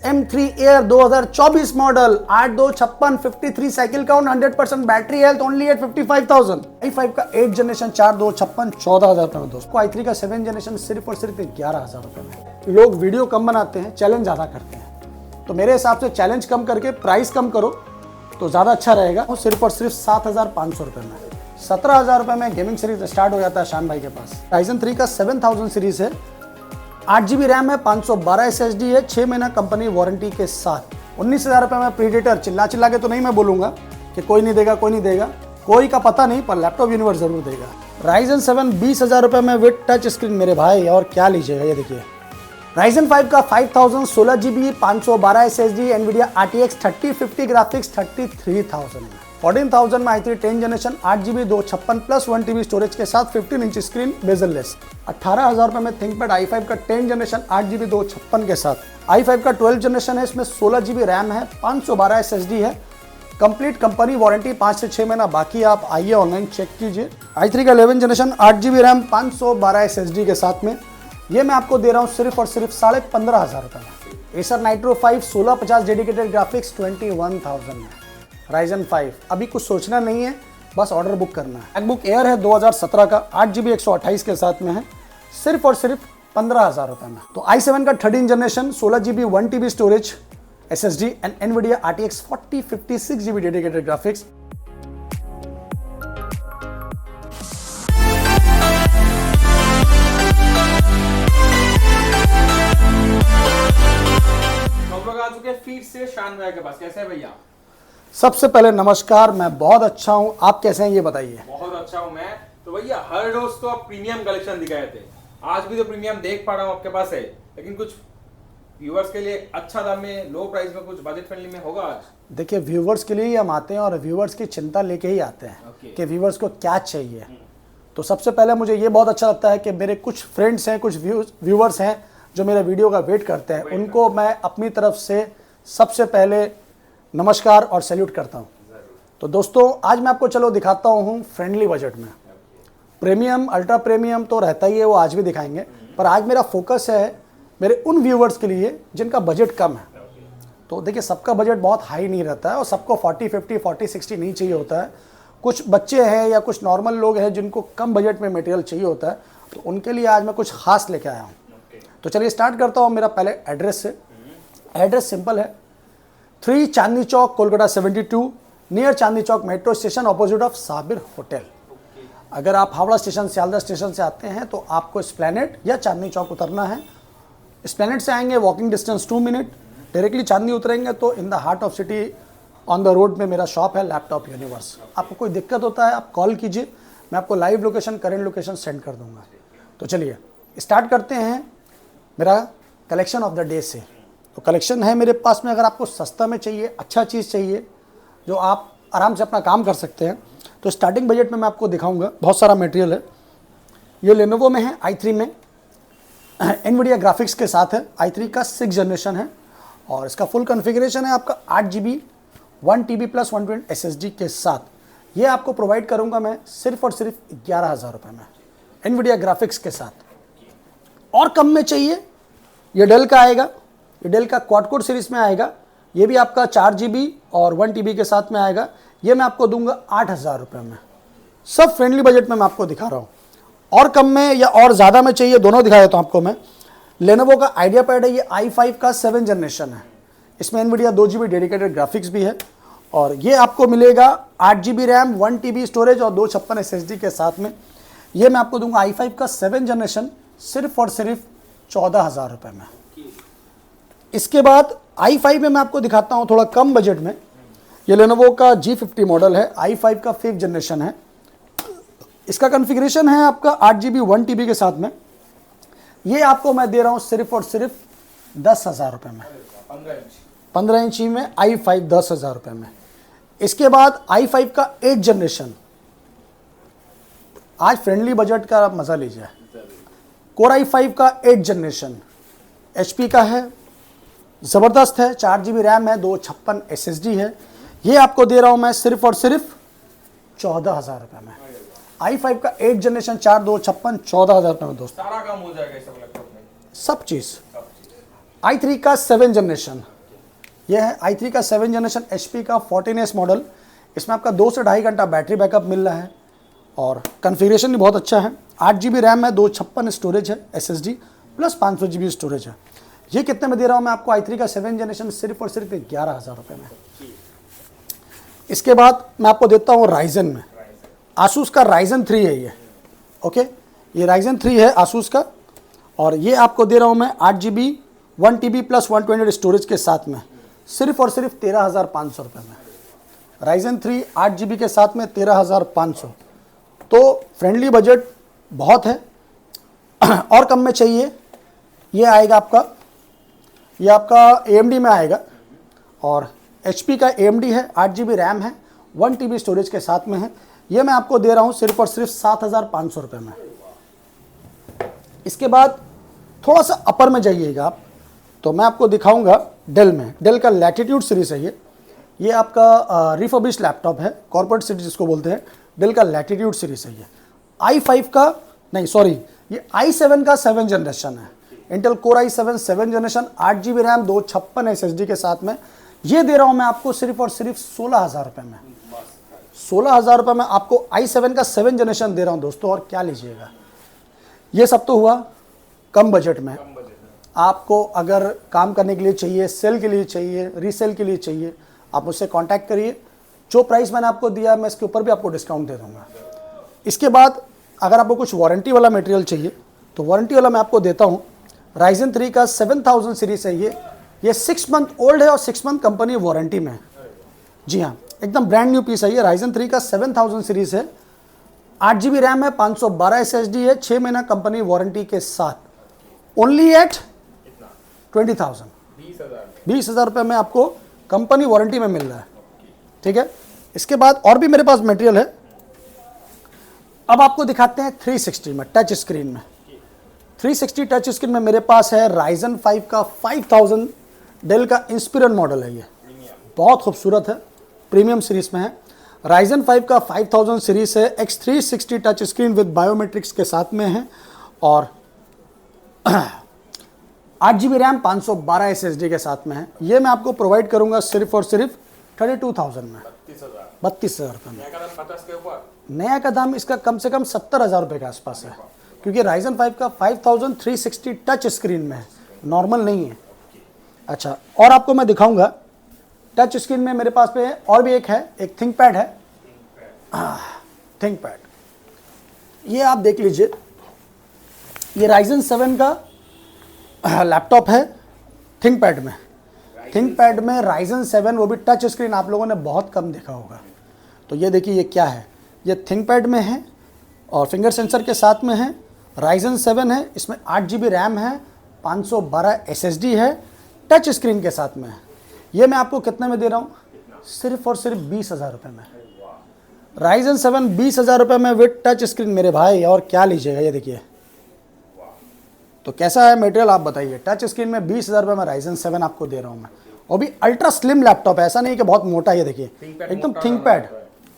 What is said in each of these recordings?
M3 Air 2024 model 8256 53 cycle count 100% battery health only at 55,000। i5 का 8 generation 4256 14,000 रुपए में दोस्तों। i3 का 7 जनरेशन सिर्फ और सिर्फ 11,000 रुपए में। लोग वीडियो कम बनाते हैं, चैलेंज ज्यादा करते हैं, तो मेरे हिसाब से चैलेंज कम करके प्राइस कम करो तो ज्यादा अच्छा रहेगा। और सिर्फ 7,500 रुपए में 17,000 रुपए में गेमिंग सीरीज स्टार्ट हो जाता है शान भाई के पास। Ryzen 3 का 7000 सीरीज है, 8GB रैम है, 512 SSD है, 6 महीना कंपनी वारंटी के साथ। 19,000 रुपए में प्रीडेटर। चिल्ला चिल्ला के तो नहीं मैं बोलूंगा कि कोई नहीं देगा, कोई नहीं देगा, कोई का पता नहीं, पर लैपटॉप यूनिवर्स जरूर देगा। Ryzen 7 20,000 रुपए में विद टच स्क्रीन मेरे भाई, और क्या लीजिएगा ये देखिए। Ryzen 5 का 5000 16GB 512 SSD NVIDIA RTX 3050 graphics 33,000 में। 14,000 में i3 10 generation 8GB 256 plus 1TB storage के साथ 15 इंच स्क्रीन बेजललेस। 18,000 रुपए में थिंकपैड i5 का 10 जनरेशन 8GB 256 के साथ। i5 का 12 जनरेशन है, इसमें 16GB रैम है, 512 SSD है, कंप्लीट कंपनी वारंटी 5 से 6 महीना बाकी। आप आइए ऑनलाइन चेक कीजिए। i3 का 11 जनरेशन 8GB रैम 512 SSD के साथ में ये मैं आपको दे रहा हूँ सिर्फ और सिर्फ 15,500 रुपए में। Acer Nitro 5 1650 डेडिकेटेड ग्राफिक्स 21,000 में। Ryzen 5 अभी कुछ सोचना नहीं है, बस ऑर्डर बुक करना है। MacBook Air है 2017 का 8GB 128 के साथ में है, सिर्फ और सिर्फ 15,000 रुपए में। तो i7 का 13 generation 16GB 1TB storage SSD and NVIDIA RTX 4050 6GB dedicated graphics. Feed से शान भाई के पास। कैसे है भैया? सबसे पहले नमस्कार, मैं बहुत अच्छा हूं, आप कैसे हैं ये बताइए। बहुत अच्छा हूं मैं। तो भैया हर रोज तो आप प्रीमियम कलेक्शन दिखाए थे, आज भी तो प्रीमियम देख पा रहा हूं आपके पास है, लेकिन कुछ व्यूअर्स के लिए अच्छा दाम में लो प्राइस में कुछ बजट फ्रेंडली में होगा आज? देखिए, व्यूअर्स के लिए ही हम आते हैं और व्यूअर्स की चिंता लेके ही आते हैं कि व्यूअर्स को क्या चाहिए। तो सबसे पहले मुझे ये बहुत अच्छा लगता है कि मेरे कुछ फ्रेंड्स हैं, कुछ व्यूअर्स हैं जो मेरे वीडियो का वेट करते हैं, उनको मैं अपनी तरफ से सबसे पहले नमस्कार और सैल्यूट करता हूं। तो दोस्तों आज मैं आपको चलो दिखाता हूं फ्रेंडली बजट में। प्रीमियम अल्ट्रा प्रीमियम तो रहता ही है, वो आज भी दिखाएंगे, पर आज मेरा फोकस है मेरे उन व्यूवर्स के लिए जिनका बजट कम है। तो देखिए, सबका बजट बहुत हाई नहीं रहता है और सबको 40-50 नहीं चाहिए होता है। कुछ बच्चे हैं या कुछ नॉर्मल लोग हैं जिनको कम बजट में मटेरियल चाहिए होता है, तो उनके लिए आज मैं कुछ खास लेके आया हूँ। तो चलिए स्टार्ट करता हूँ मेरा पहले एड्रेस से। एड्रेस सिंपल है, 3 Chandni Chowk Kolkata 72 near Chandni Chowk metro station opposite of Sabir hotel. अगर आप हावड़ा स्टेशन सियालदह स्टेशन से आते हैं तो आपको स्प्लैनेड या चांदनी चौक उतरना है। स्प्लैनेड से आएंगे वॉकिंग डिस्टेंस 2 मिनट, डायरेक्टली चांदनी उतरेंगे तो in the heart of city on the road में मेरा शॉप है लैपटॉप यूनिवर्स। आपको कोई दिक्कत होता है आप कॉल कीजिए, मैं आपको live location current location send कर दूंगा। तो चलिए स्टार्ट करते हैं मेरा कलेक्शन ऑफ द डे से। तो कलेक्शन है मेरे पास में, अगर आपको सस्ता में चाहिए, अच्छा चीज़ चाहिए जो आप आराम से अपना काम कर सकते हैं, तो स्टार्टिंग बजट में मैं आपको दिखाऊंगा। बहुत सारा मटेरियल है, ये लेनोवो में है, i3 में NVIDIA ग्राफिक्स के साथ है, i3 का 6 जनरेशन है और इसका फुल कॉन्फ़िगरेशन है आपका 8GB 1TB प्लस 120 SSD के साथ। ये आपको प्रोवाइड करूंगा मैं सिर्फ और सिर्फ 11,000 रुपये में NVIDIA ग्राफिक्स के साथ। और कम में चाहिए, ये डेल का आएगा, ये डेल का क्वाड कोर सीरीज में आएगा, ये भी आपका 4GB और 1TB के साथ में आएगा। ये मैं आपको दूंगा 8,000 रुपये में। सब फ्रेंडली बजट में मैं आपको दिखा रहा हूँ। और कम में या और ज़्यादा में चाहिए, दोनों दिखा देता हूँ आपको मैं। लेनोवो का आइडिया पैड है, ये i5 का 7 जनरेशन है, इसमें NVIDIA 2GB डेडिकेटेड ग्राफिक्स भी है और ये आपको मिलेगा 8GB रैम 1TB स्टोरेज और 256 SSD के साथ में। ये मैं आपको दूंगा i5 का 7 जनरेशन सिर्फ और सिर्फ 14,000 रुपये में। इसके बाद i5 में मैं आपको दिखाता हूं थोड़ा कम बजट में। ये लेनोवो का G50 मॉडल है, i5 का 5th जनरेशन है, इसका कॉन्फ़िगरेशन है आपका 8GB 1TB के साथ में। ये आपको मैं दे रहा हूं सिर्फ और सिर्फ 10,000 रुपये में। 15 इंची में i5 10,000 रुपये में। इसके बाद i5 का 8th जनरेशन, आज फ्रेंडली बजट का मजा लीजिए। कोर i5 का 8th जनरेशन HP का है, ज़बरदस्त है, 4GB रैम है, 256 SSD है। ये आपको दे रहा हूं मैं सिर्फ और सिर्फ 14,000 रुपये में। i5 का 8th जनरेशन 4 2 56 14,000 रुपये में दोस्तों। सारा काम हो जाएगा इस लैपटॉप में, सब चीज़। i3 का 7 जनरेशन, ये है i3 का 7 जनरेशन HP का 14S मॉडल। इसमें आपका 2 से 2.5 घंटा बैटरी बैकअप मिल रहा है और कन्फिगरेशन भी बहुत अच्छा है। 8 GB रैम है, 256 स्टोरेज है SSD प्लस 500 GB स्टोरेज है। ये कितने में दे रहा हूँ मैं आपको i3 का 7 जनरेशन, सिर्फ और सिर्फ 11,000 रुपये में। इसके बाद मैं आपको देता हूँ राइजन में, आसूस का राइजन 3 है ये, ओके, ये राइजन 3 है आसूस का, और ये आपको दे रहा हूँ मैं 8 GB 1 TB प्लस 128 स्टोरेज के साथ में, सिर्फ और सिर्फ 13,500 रुपये में। राइजन 3 8 GB के साथ में 13,500, तो फ्रेंडली बजट बहुत है। और कम में चाहिए, ये आएगा आपका, ये आपका AMD में आएगा और HP का AMD है, 8 GB रैम है, 1 TB स्टोरेज के साथ में है। ये मैं आपको दे रहा हूँ सिर्फ और सिर्फ 7,500 रुपये में। इसके बाद थोड़ा सा अपर में जाइएगा आप, तो मैं आपको दिखाऊंगा डेल में, डेल का लैटिट्यूड सीरीज है ये आपका रिफर्बिश्ड लैपटॉप है, कॉर्पोरेट सीरीज जिसको बोलते हैं, डेल का लैटिट्यूड सीरीज है ये। i5 का नहीं सॉरी, ये i7 का 7 जनरेशन है, Intel core i7 7 generation, 8 GB RAM, 256 SSD के साथ में। ये दे रहा हूँ मैं आपको सिर्फ और सिर्फ 16,000 रुपये में। 16,000 रुपये में आपको i7 का 7 जनरेशन दे रहा हूँ दोस्तों, और क्या लीजिएगा। ये सब तो हुआ कम बजट में। आपको अगर काम करने के लिए चाहिए, सेल के लिए चाहिए, रीसेल के लिए चाहिए, आप मुझसे कांटेक्ट करिए। जो प्राइस मैंने आपको दिया मैं इसके ऊपर भी आपको डिस्काउंट दे दूंगा। इसके बाद अगर आपको कुछ वारंटी वाला मटेरियल चाहिए तो वारंटी वाला मैं आपको देता हूँ। राइजन 3 का 7000 सीरीज है ये 6 मंथ ओल्ड है और 6 मंथ कंपनी वारंटी में है। जी हाँ, एकदम ब्रांड न्यू पीस है ये। राइजन 3 का 7000 सीरीज है, 8 GB रैम है, 512 SSD है, 6 महीना कंपनी वारंटी के साथ, ओनली एट 20,000, 20,000 रुपये में आपको कंपनी वारंटी में मिल रहा है। ठीक है, इसके बाद और भी मेरे पास मटेरियल है। अब आपको दिखाते हैं 360 में, टच स्क्रीन में। 360 टच स्क्रीन में मेरे पास है राइजन 5 का 5000 डेल का इंस्पिरन मॉडल है। ये बहुत खूबसूरत है, प्रीमियम सीरीज में है। राइजन 5 का 5000 सीरीज है, X360 touch screen with biometrics के साथ में है, और 8 GB रैम, 512 SSD के साथ में है। ये मैं आपको प्रोवाइड करूंगा सिर्फ और सिर्फ 32,000 में, 32,000 रुपये में। नया का दाम इसका कम से कम 70,000 रुपये के आसपास है, क्योंकि राइजन 5 का 5000 360 टच स्क्रीन में है, नॉर्मल नहीं है। अच्छा, और आपको मैं दिखाऊंगा टच स्क्रीन में मेरे पास पे है, और भी एक है, एक थिंकपैड है, थिंकपैड। ये आप देख लीजिए, ये राइजन 7 का लैपटॉप है थिंकपैड में। थिंकपैड में राइजन 7, वो भी टच स्क्रीन, आप लोगों ने बहुत कम देखा होगा। तो ये देखिए ये क्या है, ये थिंकपैड में है और फिंगर सेंसर के साथ में है। राइजन 7 है, इसमें 8 GB रैम है, 512 SSD है, टच स्क्रीन के साथ में है। ये मैं आपको कितने में दे रहा हूँ, सिर्फ और सिर्फ 20,000 रुपये में। राइजन 7 20,000 रुपये में विद टच स्क्रीन मेरे भाई, और क्या लीजिएगा। ये देखिए, तो कैसा है मटेरियल आप बताइए। टच स्क्रीन में 20,000 रुपये में राइजन 7 आपको दे रहा हूँ मैं, और भी अल्ट्रा स्लिम लैपटॉप है, ऐसा नहीं कि बहुत मोटा है। ये देखिए एकदम थिंकपैड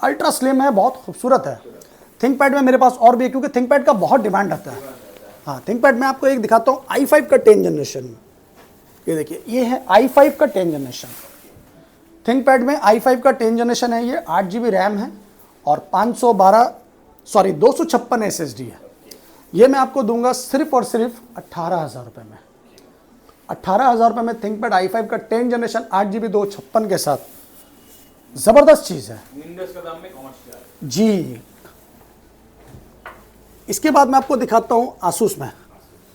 अल्ट्रा स्लिम है, बहुत खूबसूरत है। थिंकपैड में मेरे पास और भी है, क्योंकि थिंकपैड का बहुत डिमांड रहता है। हाँ, थिंकपैड में आपको एक दिखाता हूँ i5 का 10 जनरेशन। ये देखिए, ये है i5 का 10 जनरेशन। थिंकपैड में i5 का 10 जनरेशन है। ये 8 GB रैम है और 256 SSD है। ये मैं आपको दूंगा सिर्फ और सिर्फ 18,000 रुपये में। 18,000 रुपये में थिंकपैड i5 का 10 जनरेशन 8 GB 256 के साथ, जबरदस्त चीज़ है जी। इसके बाद मैं आपको दिखाता हूँ आसूस में।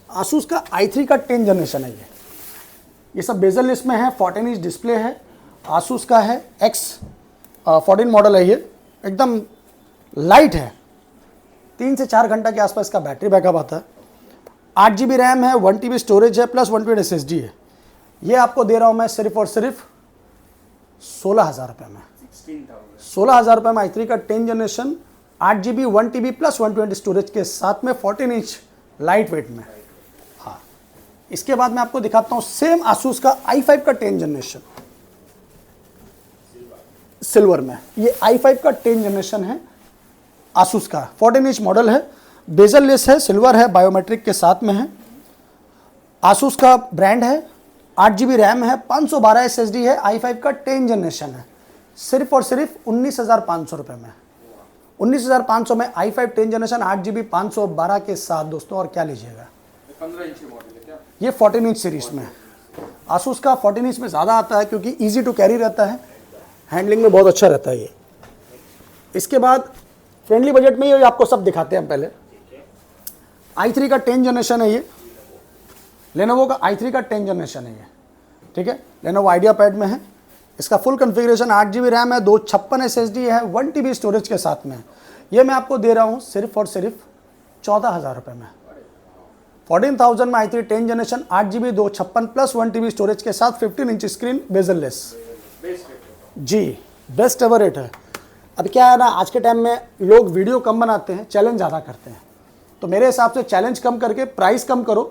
आसूस का i3 का 10 जनरेशन है ये सब बेजल लिस्ट में है, 14 इंच डिस्प्ले है। आसूस का है X14 मॉडल है। ये एकदम लाइट है, 3 से 4 घंटा के आसपास का बैटरी बैकअप आता है। 8 GB रैम है, 1 TB स्टोरेज है, प्लस 128 SSD है। ये आपको दे रहा हूँ मैं सिर्फ और सिर्फ 16,000 रुपये में। 16,000 रुपये में i3 का 10 generation, 8 GB 1 TB plus 120 storage के साथ में, 14 इंच लाइट वेट में। हाँ, इसके बाद मैं आपको दिखाता हूँ सेम आसूस का i5 का 10 जनरेशन सिल्वर में। ये i5 का 10 जनरेशन है आसूस का, 14 इंच मॉडल है, बेजल लेस है, सिल्वर है, बायोमेट्रिक के साथ में है। आसूस का ब्रांड है, 8GB रैम है, 512 SSD है, i5 का 10 जनरेशन है, सिर्फ और सिर्फ 19,500 रुपये में। 19,500 में i5 10 जनरेशन 8GB 512 के साथ दोस्तों, और क्या लीजिएगा। 15 इंच की मॉडल है क्या? ये 14 इंच सीरीज में है। आसूस का 14 इंच में ज़्यादा आता है क्योंकि इजी टू कैरी रहता है, हैंडलिंग में बहुत अच्छा रहता है ये। इसके बाद फ्रेंडली बजट में ये आपको सब दिखाते हैं हम पहले। i3 का 10 जनरेशन है ये, लेनोवो का i3 का 10 जनरेशन है ये, ठीक है। लेनोवो आइडिया पैड में है। इसका फुल कॉन्फ़िगरेशन 8GB रैम है, 256 SSD है, 1TB स्टोरेज के साथ में है। ये मैं आपको दे रहा हूँ सिर्फ और सिर्फ 14,000 रुपये में। 14,000 में i3 10 generation 8GB 256 plus 1TB storage के साथ 15 इंच स्क्रीन बेजल लेस। जी बेस्ट एवर रेट है। अब क्या है ना, आज के टाइम में लोग वीडियो कम बनाते हैं, चैलेंज ज़्यादा करते हैं। तो मेरे हिसाब से चैलेंज कम करके प्राइस कम करो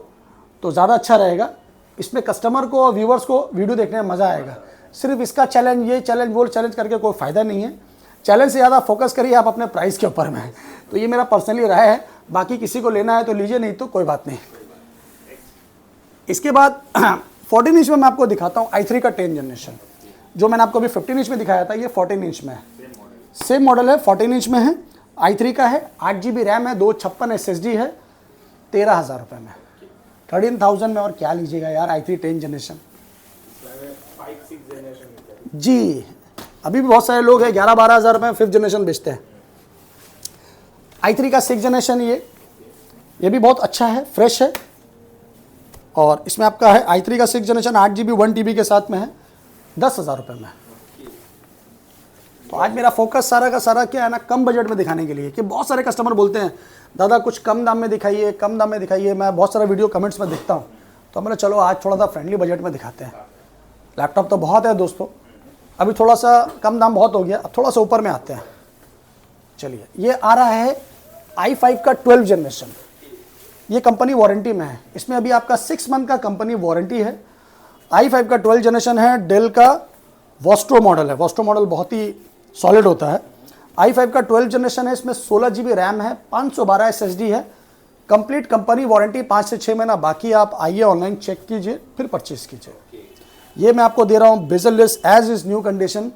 तो ज़्यादा अच्छा रहेगा। इसमें कस्टमर को और व्यूवर्स को वीडियो देखने में मज़ा आएगा। सिर्फ इसका चैलेंज, ये चैलेंज, वो चैलेंज करके कोई फ़ायदा नहीं है। चैलेंज से ज़्यादा फोकस करिए आप अपने प्राइस के ऊपर में। तो ये मेरा पर्सनली राय है, बाकी किसी को लेना है तो लीजिए, नहीं तो कोई बात नहीं। इसके बाद 14 इंच में मैं आपको दिखाता हूँ i3 का 10 जनरेशन। जो मैंने आपको अभी 15 इंच में दिखाया था, ये 14 इंच में है। सेम मॉडल है, 14 इंच में है, i3 का है, 8GB रैम है, 256 SSD है, 13,000 रुपये में। 13,000 में और क्या लीजिएगा यार, i3 10 जनरेशन। जी अभी भी बहुत सारे लोग हैं 11-12 हज़ार रुपये में 5th जनरेशन बेचते हैं। i3 का 6th जनरेशन ये भी बहुत अच्छा है, फ्रेश है। और इसमें आपका है i3 का 6th जनरेशन 8GB 1TB के साथ में है, 10,000 रुपये में। तो आज मेरा फोकस सारा का सारा क्या है ना, कम बजट में दिखाने के लिए। कि बहुत सारे कस्टमर बोलते हैं दादा कुछ कम दाम में दिखाइए, कम दाम में दिखाइए। मैं बहुत सारा वीडियो कमेंट्स में देखता हूँ, तो मैंने चलो आज थोड़ा सा फ्रेंडली बजट में दिखाते हैं। लैपटॉप तो बहुत है दोस्तों, अभी थोड़ा सा कम दाम बहुत हो गया, अब थोड़ा सा ऊपर में आते हैं। चलिए, ये आ रहा है i5 का 12 जनरेशन। ये कंपनी वारंटी में है, इसमें अभी आपका 6 मंथ का कंपनी वारंटी है। i5 का 12 जनरेशन है, डेल का वोस्ट्रो मॉडल है। वोस्ट्रो मॉडल बहुत ही सॉलिड होता है। i5 का 12 जनरेशन है, इसमें 16GB रैम है, 512 SSD है, कंप्लीट कंपनी वारंटी, 5 से 6 महीना बाकी। आप आइए ऑनलाइन चेक कीजिए फिर परचेज कीजिए। ये मैं आपको दे रहा हूँ bezel less edge is new condition,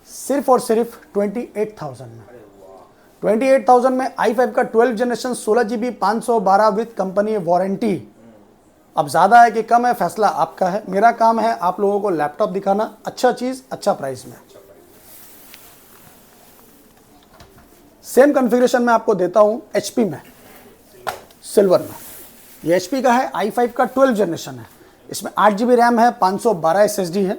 सिर्फ और सिर्फ 28,000 में। 28,000 में i5 का 12 generation 16GB 512 with company warranty. अब ज़्यादा है कि कम है, फैसला आपका है। मेरा काम है आप लोगों को लैपटॉप दिखाना, अच्छा चीज़ अच्छा प्राइस में। सेम कॉन्फ़िगरेशन में आपको देता हूँ HP में, सिल्वर में। ये HP का है, i5 का 12 जनरेशन है, इसमें 8GB रैम है, 512 SSD है,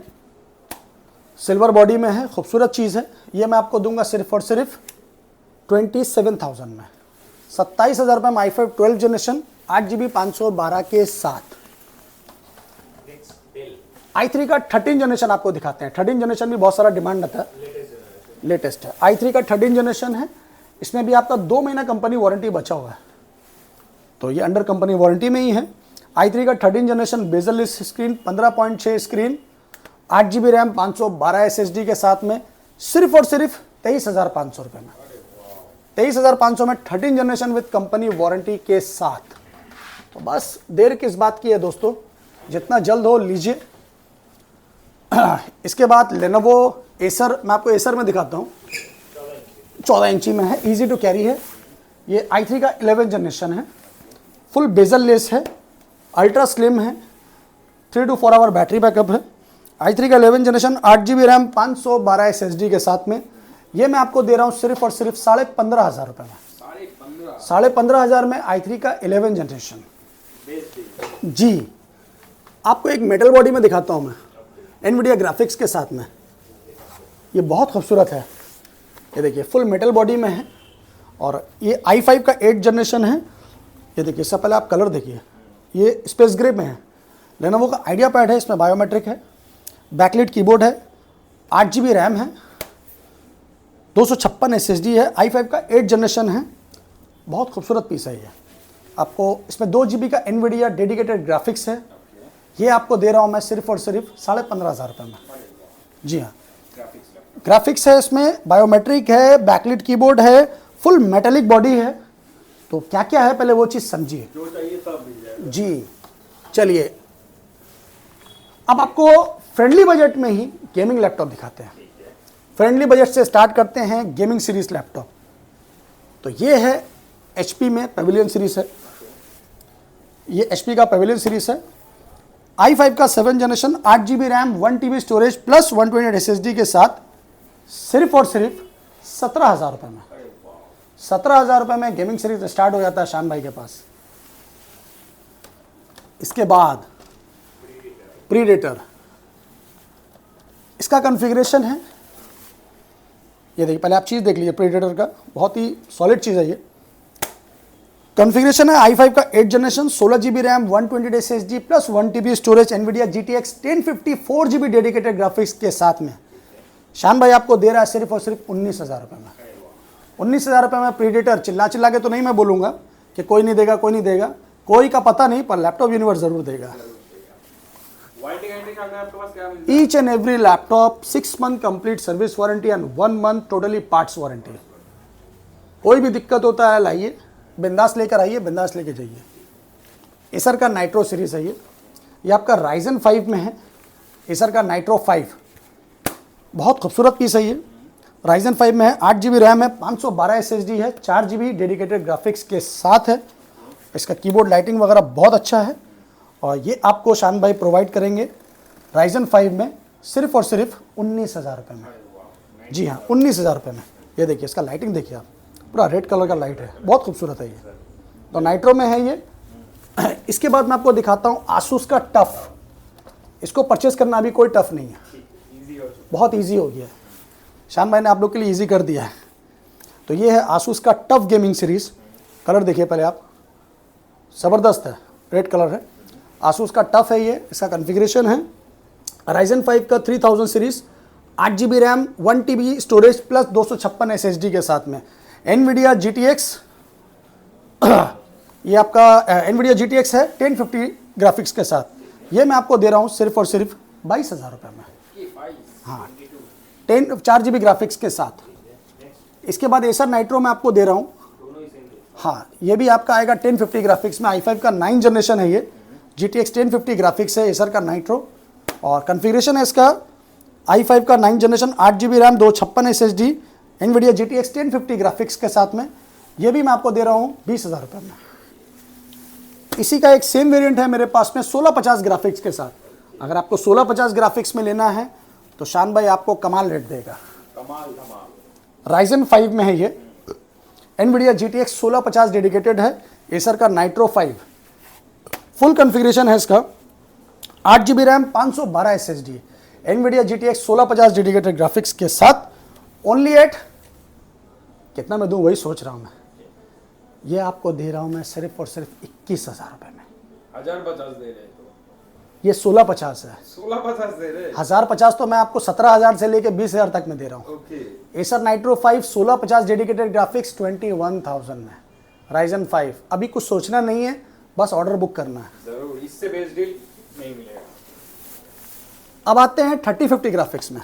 सिल्वर बॉडी में है, खूबसूरत चीज़ है। ये मैं आपको दूंगा सिर्फ और सिर्फ 27,000 में। 27,000 रुपये में i5 12 जनरेशन 8GB 512 के साथ। i3 का 13 जनरेशन आपको दिखाते हैं। 13 जनरेशन भी बहुत सारा डिमांड आता है, लेटेस्ट है। i3 का 13 जनरेशन है, इसमें भी आपका 2 महीना कंपनी वारंटी बचा हुआ है, तो ये अंडर कंपनी वारंटी में ही है। i3 का 13 generation bezel less screen, 15.6 screen, 8GB RAM, 512 SSD के साथ में, सिर्फ और सिर्फ 23,500 रुपये में। 23,500 में 13 जनरेशन विद कंपनी वारंटी के साथ। तो बस देर किस बात की है दोस्तों, जितना जल्द हो लीजिए। इसके बाद लेनोवो एसर, मैं आपको एसर में दिखाता हूँ। 14 इंची में है, इजी टू कैरी है। ये i3 का 11 जनरेशन है, फुल बेजल लेस है, अल्ट्रा स्लिम है, 3 to 4 आवर बैटरी बैकअप है। i3 का 11 जनरेशन 8GB रैम, 512 SSD के साथ में। ये मैं आपको दे रहा हूँ सिर्फ और सिर्फ 15,500 रुपये में। 15,500 में i3 का 11 जनरेशन। जी आपको एक मेटल बॉडी में दिखाता हूँ मैं, एनवीडिया ग्राफिक्स के साथ में। ये बहुत खूबसूरत है, ये देखिए फुल मेटल बॉडी में है। और ये i5 का 8 जनरेशन है। ये देखिए, इससे पहले आप कलर देखिए, ये स्पेस ग्रे में है। लेनोवो का आइडिया पैड है, इसमें बायोमेट्रिक है, बैकलिट कीबोर्ड है, 8GB रैम है, 256 SSD है, i5 का 8 जनरेशन है। बहुत खूबसूरत पीस है ये। आपको इसमें 2GB का एनवीडिया डेडिकेटेड ग्राफिक्स है। ये आपको दे रहा हूँ मैं सिर्फ और सिर्फ 15,500 रुपये में। जी हाँ, ग्राफिक्स है, इसमें बायोमेट्रिक है, बैकलिट कीबोर्ड है, फुल मेटेलिक बॉडी है। तो क्या क्या है पहले वो चीज़ समझिए। जो चाहिए सब मिल जाएगा। जी चलिए, अब आपको फ्रेंडली बजट में ही गेमिंग लैपटॉप दिखाते हैं। फ्रेंडली बजट से स्टार्ट करते हैं गेमिंग सीरीज लैपटॉप। तो ये है HP में पेविलियन सीरीज है, ये HP का पेविलियन सीरीज है। i5 का 7 generation 8 GB RAM 1 TB storage plus 128 SSD के साथ सिर्फ और सिर्फ 17,000 रुपये में। 17,000 रुपये में गेमिंग सीरीज स्टार्ट हो जाता है शान भाई के पास। इसके बाद प्रीडेटर, इसका कॉन्फ़िगरेशन है, ये देखिए, पहले आप चीज़ देख लीजिए प्रीडेटर का, बहुत ही सॉलिड चीज़ है ये। कॉन्फ़िगरेशन है i5 का 8 generation 16 GB RAM 128 SSD plus 1 TB storage NVIDIA GTX 1050 4 GB dedicated graphics के साथ में शान भाई आपको दे रहा है सिर्फ और सिर्फ 19,000 रुपये में। 19,000 रुपये में प्रीडेटर। चिल्ला चिल्ला के तो नहीं मैं बोलूँगा कि कोई नहीं देगा, कोई नहीं देगा, कोई का पता नहीं, पर लैपटॉप यूनिवर्स ज़रूर देगा। वारंटी गारंटी शान भाई आपके पास क्या मिलता है? Each and every laptop 6 month complete service warranty and 1 month totally parts warranty. कोई भी दिक्कत होता है लाइए, बिंदास लेकर आइए, बिंदास लेके जाइए। एसर का नाइट्रो सीरीज है ये आपका Ryzen 5 में है। एसर का नाइट्रो 5 बहुत खूबसूरत पीस है ये। Ryzen 5 में है, 8 GB रैम है, 512 SSD है, 4 GB डेडिकेटेड ग्राफिक्स के साथ है। इसका कीबोर्ड लाइटिंग वगैरह बहुत अच्छा है और ये आपको शान भाई प्रोवाइड करेंगे Ryzen 5 में सिर्फ और सिर्फ 19,000 रुपये में। जी हाँ, 19,000 रुपये में। ये देखिए, इसका लाइटिंग देखिए आप, पूरा रेड कलर का लाइट है, बहुत खूबसूरत है ये। तो नाइट्रो में है ये। इसके बाद मैं आपको दिखाता हूँ आसूस का टफ। इसको परचेस करना अभी कोई टफ नहीं है, बहुत ईजी हो गया है। शान भाई ने आप लोग के लिए ईजी कर दिया है। तो ये है आसूस का टफ गेमिंग सीरीज। कलर देखिए पहले आप, ज़बरदस्त है, रेड कलर है। आसूस का टफ है ये। इसका कॉन्फ़िगरेशन है Ryzen 5 का 3000 series 8 GB RAM 1 TB storage plus 256 SSD के साथ में NVIDIA GTX ये आपका NVIDIA GTX है 1050 ग्राफिक्स के साथ। ये मैं आपको दे रहा हूँ सिर्फ और सिर्फ 22,000 रुपये में। हाँ, 4 GB ग्राफिक्स के साथ। इसके बाद एसर नाइट्रो मैं आपको दे रहा हूँ। हाँ, ये भी आपका आएगा 1050 ग्राफिक्स में। i5 का 9 जनरेशन है ये, GTX 1050 ग्राफिक्स है एसर का नाइट्रो। और कॉन्फ़िगरेशन है इसका i5 का 9 generation 8 GB RAM 256 SSD NVIDIA GTX 1050 graphics के साथ में। ये भी मैं आपको दे रहा हूँ 20,000 रुपये में। इसी का एक सेम वेरिएंट है मेरे पास में 1650 ग्राफिक्स के साथ। अगर आपको 1650 ग्राफिक्स में लेना है तो शान भाई आपको कमाल रेट देगा। कमाल धमाल। Ryzen 5 में है ये, NVIDIA GTX 1650 डेडिकेटेड है, एसर का नाइट्रो 5। फुल कॉन्फ़िगरेशन है इसका 8 GB RAM 512 SSD NVIDIA GTX 1650 dedicated graphics के साथ। ओनली एट कितना मैं दूं वही सोच रहा हूं मैं। ये आपको दे रहा हूं मैं सिर्फ और सिर्फ 21,000 रुपये में। 1050 दे रहे तो ये 1650 है। 1650 दे रहे। 1050 तो मैं आपको 17,000 से लेके 20,000 तक में दे रहा हूँ। एसर नाइट्रो 5 1650 डेडिकेटेड ग्राफिक्स 21,000 में। Ryzen 5 अभी कुछ सोचना नहीं है, बस ऑर्डर बुक करना है जरूर, इससे बेस्ट डील नहीं मिलेगा। अब आते हैं 3050 ग्राफिक्स में।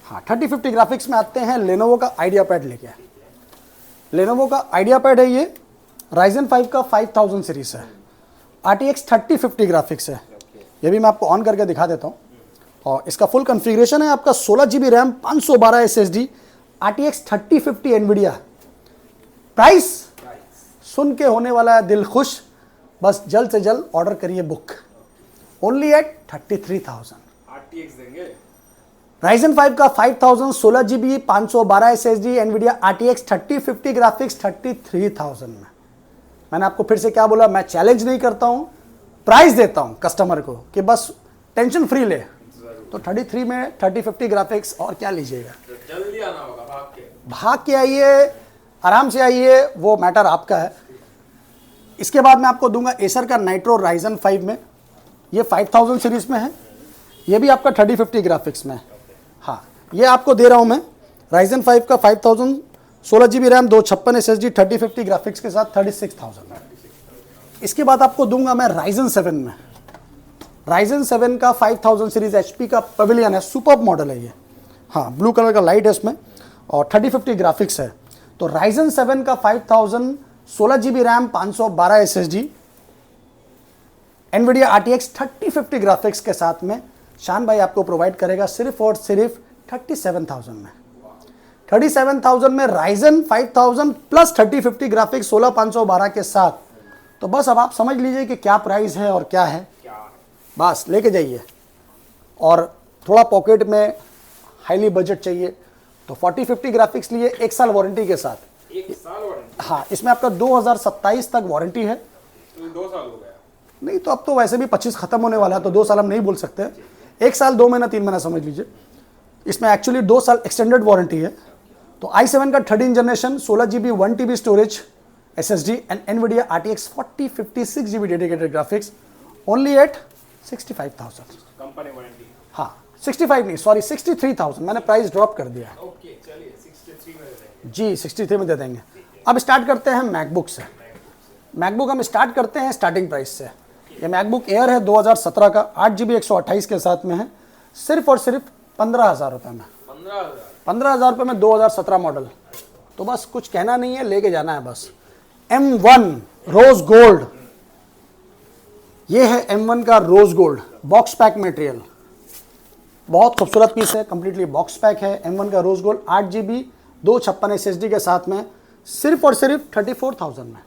हाँ, 3050 ग्राफिक्स में आते हैं। लेनोवो का आइडिया पैड लेके। लेनोवो का आइडिया पैड है ये, Ryzen 5 का 5000 सीरीज है, RTX 3050 ग्राफिक्स है। ये भी मैं आपको ऑन करके दिखा देता हूँ। और इसका फुल कॉन्फ़िगरेशन है आपका 16 GB RAM 512 SSD RTX 3050 NVIDIA। Price सुन के होने वाला है दिल खुश, बस जल्द से जल्द ऑर्डर करिए बुक। ओनली एट 33,000 RTX देंगे। Ryzen 5 का 5000 16 GB 512 SSD NVIDIA RTX 3050 graphics 33,000 में। मैंने आपको फिर से क्या बोला, मैं चैलेंज नहीं करता हूं, प्राइस देता हूं कस्टमर को कि बस टेंशन फ्री ले। तो 33 में 3050 ग्राफिक्स और क्या लीजिएगा। जल्दी आना होगा, भाग के आइए, आराम से आइए, वो मैटर आपका है। इसके बाद मैं आपको दूंगा एसर का नाइट्रो Ryzen 5 में। ये 5000 सीरीज में है, ये भी आपका 3050 ग्राफिक्स में है। हाँ, ये आपको दे रहा हूँ मैं Ryzen 5 का 5000 16 GB रैम 256 SSD 3050 ग्राफिक्स के साथ 36,000 में। इसके बाद आपको दूंगा मैं Ryzen 7 में। Ryzen 7 का 5000 सीरीज HP का पेविलियन है, सुपर्ब मॉडल है ये। हाँ, ब्लू कलर का लाइट है इसमें और 3050 ग्राफिक्स है। तो Ryzen 7 का 5000 16 GB RAM 512 SSD NVIDIA RTX 3050 graphics के साथ में शान भाई आपको प्रोवाइड करेगा सिर्फ और सिर्फ 37,000 में। 37,000 में Ryzen 5000 प्लस 3050 ग्राफिक्स 16512 के साथ। तो बस अब आप समझ लीजिए कि क्या प्राइस है और क्या है, बस लेके जाइए। और थोड़ा पॉकेट में हाईली बजट चाहिए तो 4050 ग्राफिक्स लिए 1 साल वारंटी के साथ। 1 साल वारंटी? हाँ, इसमें आपका 2027 तक वारंटी है। तो 2 साल हो गया? नहीं, तो अब तो वैसे भी 25 खत्म होने वाला है, तो 2 साल हम नहीं बोल सकते। 1 साल 2 महीना 3 महीना समझ लीजिए। इसमें एक्चुअली 2 साल एक्सटेंडेड वारंटी है। तो i7 का 13 generation 16GB 1TB storage SSD and NVIDIA RTX 4050 6GB dedicated graphics only at 65,000। Company warranty? हाँ, 65 नहीं, सॉरी 63,000, मैंने प्राइस ड्रॉप कर दिया। ओके, चलिए 63 में दे देंगे। जी 63 में दे देंगे। अब स्टार्ट करते हैं मैकबुक से। मैकबुक हम स्टार्ट करते हैं स्टार्टिंग प्राइस से। ये मैकबुक एयर है 2017 का, 8GB 128 के साथ में है, सिर्फ और सिर्फ 15,000 रुपये में। 15,000 रुपये में 2017 मॉडल। तो बस कुछ कहना नहीं है, लेके जाना है बस। M1 रोज गोल्ड, ये है M1 का rose gold box pack material, बहुत खूबसूरत पीस है, कंप्लीटली बॉक्स पैक है। M1 का रोज गोल्ड 8GB 256 SSD के साथ में सिर्फ और सिर्फ 34,000 में।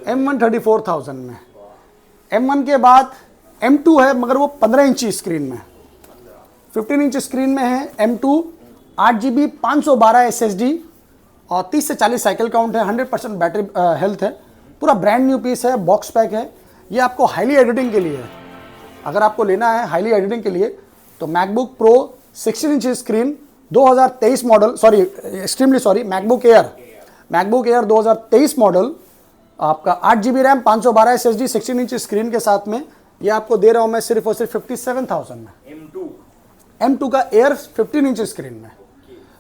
M1 34,000 में। M1 के बाद M2 है, मगर वो 15 इंची स्क्रीन में, 15 इंच स्क्रीन में है M2, 8GB 512 SSD और 30 से 40 साइकिल काउंट है, 100% बैटरी हेल्थ है, पूरा ब्रांड न्यू पीस है, बॉक्स पैक है। ये आपको हाईली एडिटिंग के लिए है। अगर आपको लेना है हाईली एडिटिंग के लिए तो MacBook pro 16 inch screen 2023 model, sorry extremely sorry, MacBook air 2023 model, आपका 8GB RAM 512 SSD 16 inch screen के साथ में, ये आपको दे रहा हूँ मैं सिर्फ और सिर्फ 57,000 में। M2 का एयर 15 इंच स्क्रीन में,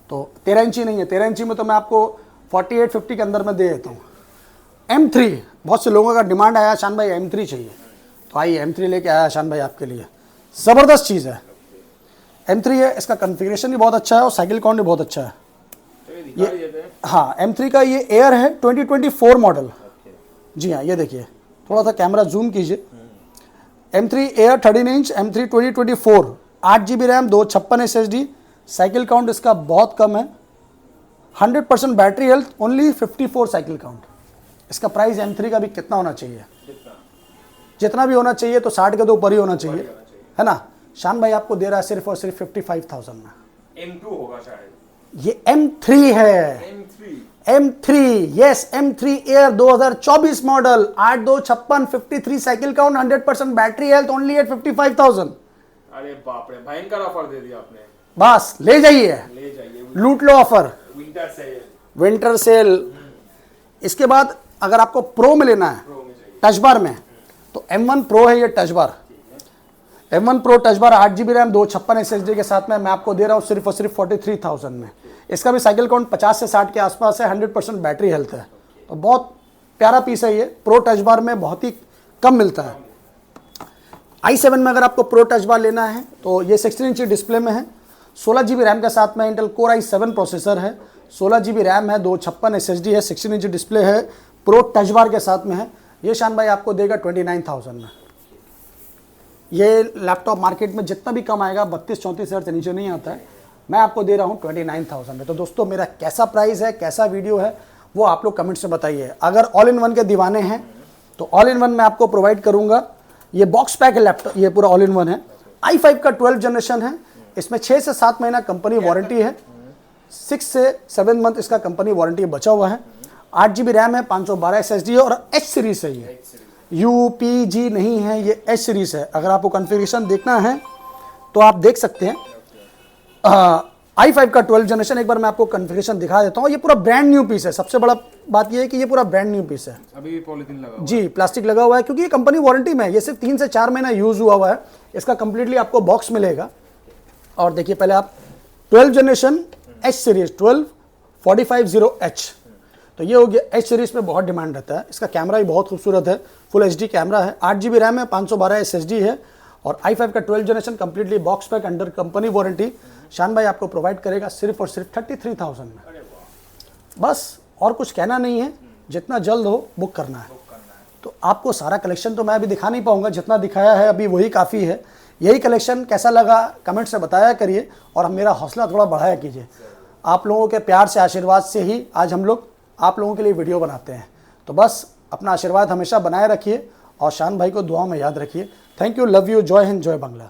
तो 13 इंची नहीं है, 13 इंची में तो मैं आपको 4850 के अंदर में दे देता हूँ। M3, बहुत से लोगों का डिमांड आया शान भाई M3 चाहिए, तो आइए M3 लेके आया शान भाई आपके लिए। ज़बरदस्त चीज़ है, M3 है, इसका कॉन्फ़िगरेशन भी बहुत अच्छा है और साइकिल काउंट भी बहुत अच्छा है। ये हाँ, M3 का ये एयर है 2024 मॉडल। जी हाँ, ये देखिए, थोड़ा सा कैमरा जूम कीजिए। M3 air 13 inch, M3 2024, 8GB RAM 256 SSD, cycle count इसका बहुत कम है, 100% battery health, only 54 cycle count. इसका प्राइस M3 का भी कितना होना चाहिए? जितना भी होना चाहिए तो 60 के तो ऊपर ही होना चाहिए, है ना। शान भाई आपको दे रहा है सिर्फ और सिर्फ 55,000 में। M2 होगा शायद, ये M3 है। M3 yes, M3 Air 2024 model, 8256 53 cycle count, 100% battery health, only at 55,000। अरे बाप रे, भयंकर ऑफर दे दिया आपने। बस ले जाइए, लूट लो ऑफर, विंटर सेल। इसके बाद अगर आपको प्रो में लेना है, टच बार में, तो M1 प्रो है, ये touch bar M1 pro touch bar 8GB RAM 256 SSD के साथ में मैं आपको दे रहा हूँ सिर्फ और सिर्फ 43,000 में। इसका भी साइकिल काउंट 50 से 60 के आसपास है, 100% बैटरी हेल्थ है, तो बहुत प्यारा पीस है ये। प्रो टच बार में बहुत ही कम मिलता है। i7 में अगर आपको प्रो टच बार लेना है तो ये 16 इंची डिस्प्ले में है, 16GB रैम के साथ में इंटेल कोर i7 प्रोसेसर है, 16GB रैम है, 256 SSD है, 16 इंची डिस्प्ले है, प्रो टच बार के साथ में है। ये शान भाई आपको देगा 29,000 में। ये लैपटॉप मार्केट में जितना भी कम आएगा 32-34 हज़ार से नीचे नहीं आता है, मैं आपको दे रहा हूँ 29,000 में। तो दोस्तों, मेरा कैसा प्राइस है, कैसा वीडियो है, वो आप लोग कमेंट्स में बताइए। अगर ऑल इन वन के दीवाने हैं तो ऑल इन वन मैं आपको प्रोवाइड करूँगा। ये बॉक्स पैक है लैपटॉप, ये पूरा ऑल इन वन है। i5 का 12 जनरेशन है, इसमें 6 से 7 महीना कंपनी वारंटी है, 6 से 7 मंथ इसका कंपनी वारंटी बचा हुआ है। 8GB रैम है, 512 SSD है और H सीरीज है। ये UPG नहीं है, ये H सीरीज है। अगर आपको कॉन्फ़िगरेशन देखना है तो आप देख सकते हैं। i5 का 12 जनरेशन, एक बार मैं आपको कॉन्फ़िगरेशन दिखा देता हूँ। ये पूरा ब्रांड न्यू पीस है, सबसे बड़ा बात ये है कि ये पूरा ब्रांड न्यू पीस है। अभी पॉलीथीन लगा हुआ जी, प्लास्टिक लगा हुआ है क्योंकि ये कंपनी वारंटी में है। ये सिर्फ 3 से 4 महीना यूज़ हुआ है। इसका कंप्लीटली आपको बॉक्स मिलेगा। और देखिए, पहले आप 12 जनरेशन H सीरीज 12450H, तो ये हो गया। H सीरीज में बहुत डिमांड रहता है। इसका कैमरा भी बहुत खूबसूरत है, फुल HD कैमरा है, 8GB रैम है, 512 SSD है और i5 का 12 generation completely box pack under company warranty शान भाई आपको प्रोवाइड करेगा सिर्फ और सिर्फ 33,000 में। बस और कुछ कहना नहीं है, जितना जल्द हो बुक करना है। तो आपको सारा कलेक्शन तो मैं अभी दिखा नहीं पाऊंगा, जितना दिखाया है अभी वही काफ़ी है। यही कलेक्शन कैसा लगा कमेंट से बताया करिए और मेरा हौसला थोड़ा बढ़ाया कीजिए। आप लोगों के प्यार से, आशीर्वाद से ही आज हम लोग आप लोगों के लिए वीडियो बनाते हैं। तो बस अपना आशीर्वाद हमेशा बनाए रखिए और शान भाई को दुआ में याद रखिए। थैंक यू, लव यू, जय हिंद, जय बांग्ला।